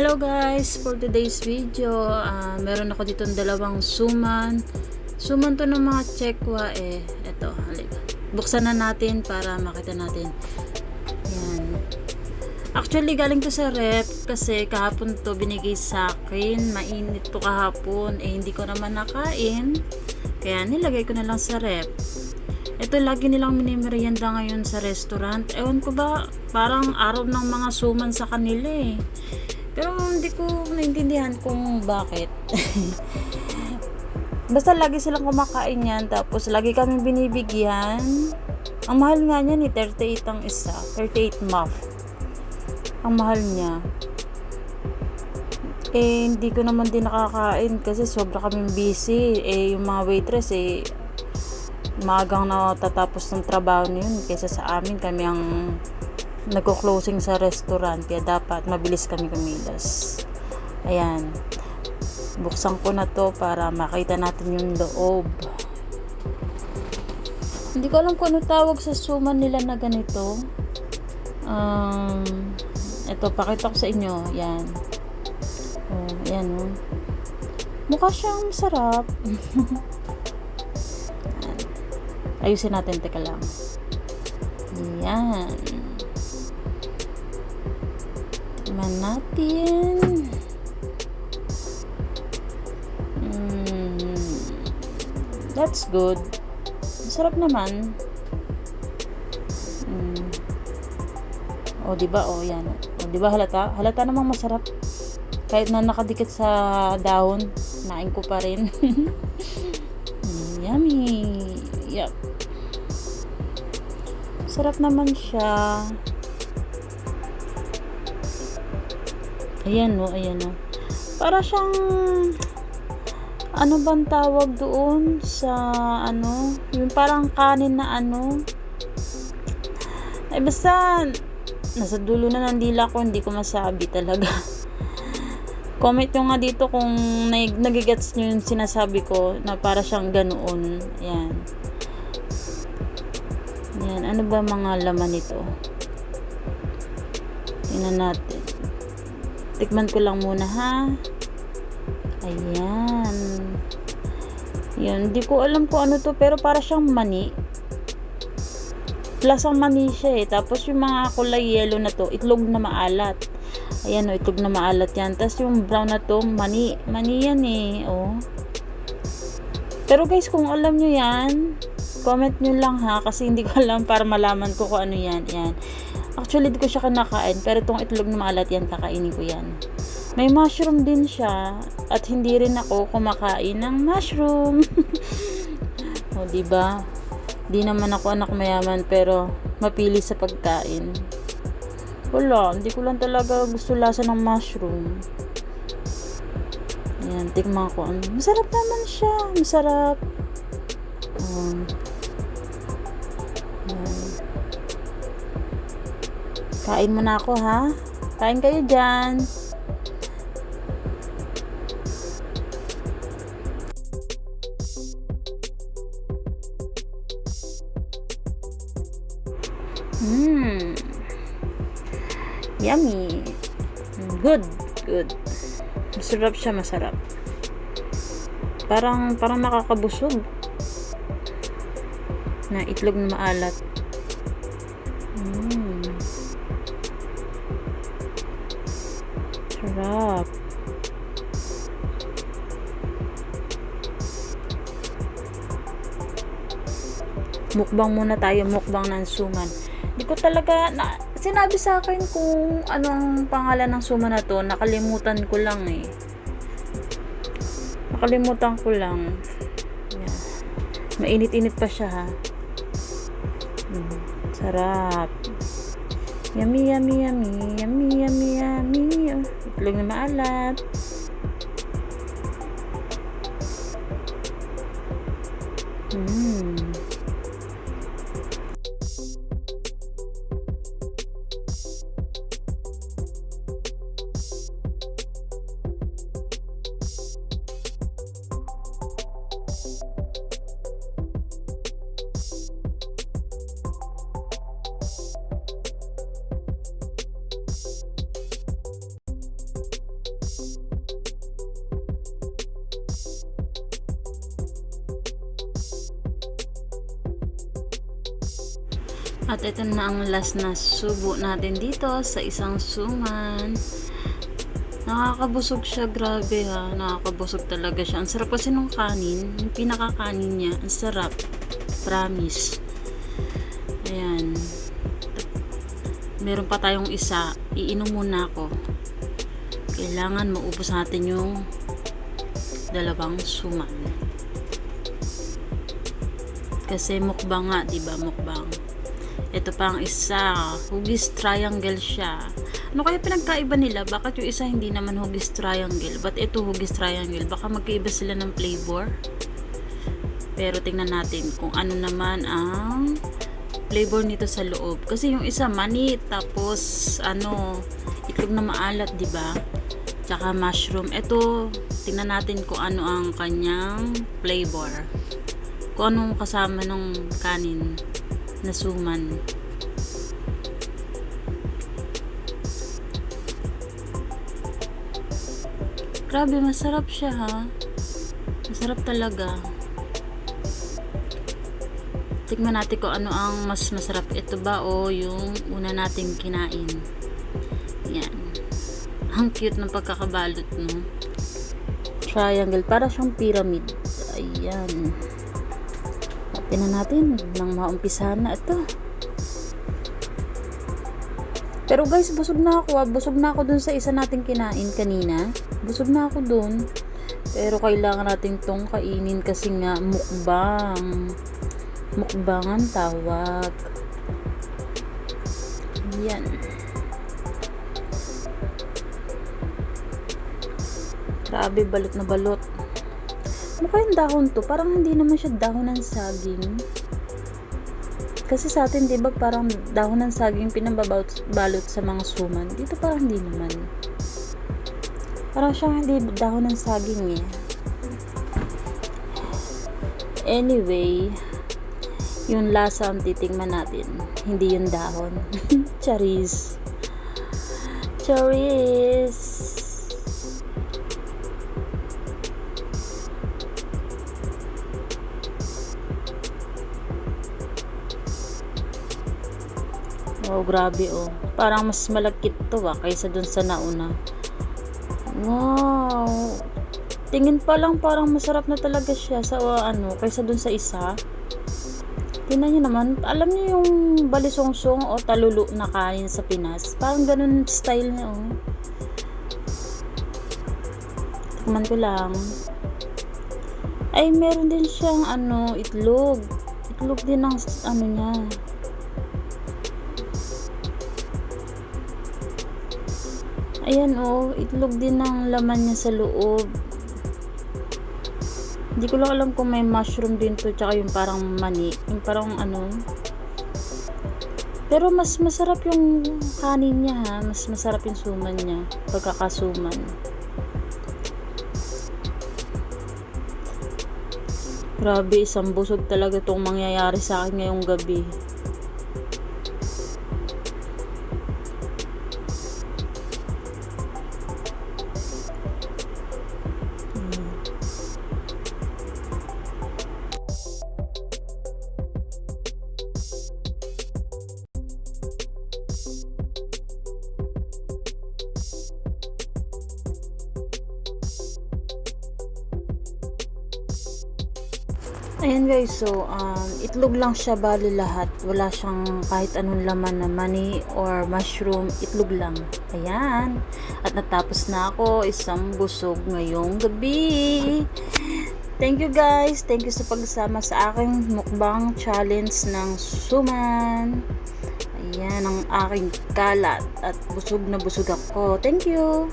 Hello guys, for today's video, meron ako ditong dalawang suman. Suman to ng mga Chekwa Ito, halika. Buksan na natin para makita natin. Yan. Actually, galing to sa rep kasi kahapon to binigay sa akin. Mainit to kahapon. Hindi ko naman nakain. Kaya nilagay ko na lang sa rep. Ito lagi nilang minimerienda ngayon sa restaurant. Ewan ko ba, parang araw ng mga suman sa kanila Pero hindi ko naintindihan kung bakit. Basta lagi silang kumakain yan. Tapos lagi kami binibigyan. Ang mahal nga niya 38 ang isa. 38 muff. Ang mahal niya. Hindi ko naman din nakakain kasi sobra kaming busy. Yung mga waitress maagang natatapos ng trabaho na yun kaysa sa amin. Kami ang nagko-closing sa restaurant kaya dapat mabilis kami kumilos. Ayan, buksan ko na to para makita natin yung loob. Hindi ko alam kung ano tawag sa suman nila na ganito. Ito, pakita ko sa inyo. Yan. Yan mukha siyang masarap. Ayusin natin, teka lang. Yan. Tignan natin. That's good. Masarap naman. Diba? Yan. Diba halata? Halata namang masarap. Kahit na nakadikit sa dahon, nain ko pa rin. Yummy. Yup. Sarap naman siya. Ayan ayan Para siyang ano bang tawag doon sa yung parang kanin na basta nasa dulo na ng dila ko, hindi ko masabi talaga. Comment nyo nga dito kung nagigets nyo yung sinasabi ko na para siyang ganoon. Ayan. Ayan. Ano ba mga laman nito? Tingnan natin. Tikman ko lang muna ha. Ayan. Yan. Hindi ko alam kung ano to pero para siyang mani. Lasang mani siya Tapos yung mga kulay yellow na to, itlog na maalat. Ayan itlog na maalat yan. Tapos yung brown na to, mani yan Pero guys, kung alam nyo yan, comment nyo lang ha. Kasi hindi ko alam para malaman ko kung ano yan. Yan. Actually, di ko siya kinakain. Pero itong itlog na maalat yan, kakainin ko yan. May mushroom din siya. At hindi rin ako kumakain ng mushroom. Diba? Di naman ako anak mayaman pero mapili sa pagkain. Wala, hindi ko lang talaga gusto lasa ng mushroom. Ayan, tikman ko. Masarap naman siya. Masarap. Kain mo na ako ha. Kain kayo dyan. Yummy. Good. Masarap siya, masarap. Parang nakakabusog. Na itlog na maalat. Sarap. Mukbang muna tayo, mukbang ng suman. Hindi ko talaga sinabi sa akin kung anong pangalan ng suman na to. Nakalimutan ko lang Yan. Mainit-init pa siya ha. Sarap. Yummy. Itlog na maalat. At ito na ang last na subo natin dito sa isang suman. Nakakabusog siya, grabe ha. Nakakabusog talaga siya. Ang sarap kasi nung kanin. Yung pinakakanin niya, ang sarap. Promise. Ayan. Meron pa tayong isa. Iinom muna ako. Kailangan maubos natin yung dalawang suman. Kasi mukbang nga, diba? Mukbang. Ito pa ang isa. Hugis triangle siya. Ano kaya pinagkaiba nila? Bakit yung isa hindi naman hugis triangle? But ito hugis triangle. Baka magkaiba sila ng flavor. Pero tingnan natin kung ano naman ang flavor nito sa loob. Kasi yung isa mani, tapos itlog na maalat, diba? Tsaka mushroom. Ito, tingnan natin kung ano ang kanyang flavor. Kung anong kasama ng kanin na suman. Grabe, masarap siya ha. Masarap talaga. Tignan natin kung ano ang mas masarap. Ito ba o yung una nating kinain. Yan. Ang cute ng pagkakabalot, no? Triangle. Para siyang pyramid. Ayan. Tingnan natin nang maumpisahan na ito. Pero guys, busog na ako. Busog na ako dun sa isa nating kinain kanina. Busog na ako dun. Pero kailangan natin tong kainin kasi nga mukbang. Mukbangan tawag. Yan. Grabe, balot na balot. Ano kayang dahon to? Parang hindi naman siya dahon ng saging. Kasi sa atin, di ba, parang dahon ng saging pinambabalot sa mga suman. Dito parang hindi naman. Parang siyang hindi dahon ng saging eh. Anyway, yung lasa ang titingnan natin. Hindi yung dahon. Charis. Charis. Oh, grabe oh. Parang mas malagkit to kaysa dun sa nauna. Wow. Tingin pa lang parang masarap na talaga siya sa kaysa dun sa isa. Tingnan niyo naman, alam niyo yung balisongsong o talulo na kanin sa Pinas. Parang ganun style niya oh. Tikman ko lang. Ay, meron din siyang itlog. Itlog din ang niya. Ayan oh, itlog din ang laman niya sa loob. Hindi ko lang alam kung may mushroom din to, tsaka yung parang mani, yung parang Pero mas masarap yung kanin niya ha, mas masarap yung suman niya, pagkakasuman. Grabe, isang busog talaga itong mangyayari sa akin ngayong gabi. Ayan guys, so itlog lang siya bali lahat. Wala siyang kahit anong laman na mani or mushroom, itlog lang. Ayan. At natapos na ako, isang busog ngayong gabi. Thank you guys. Thank you sa pagsama sa aking mukbang challenge ng suman. Ayan ang aking kalat at busog na busog ako. Thank you.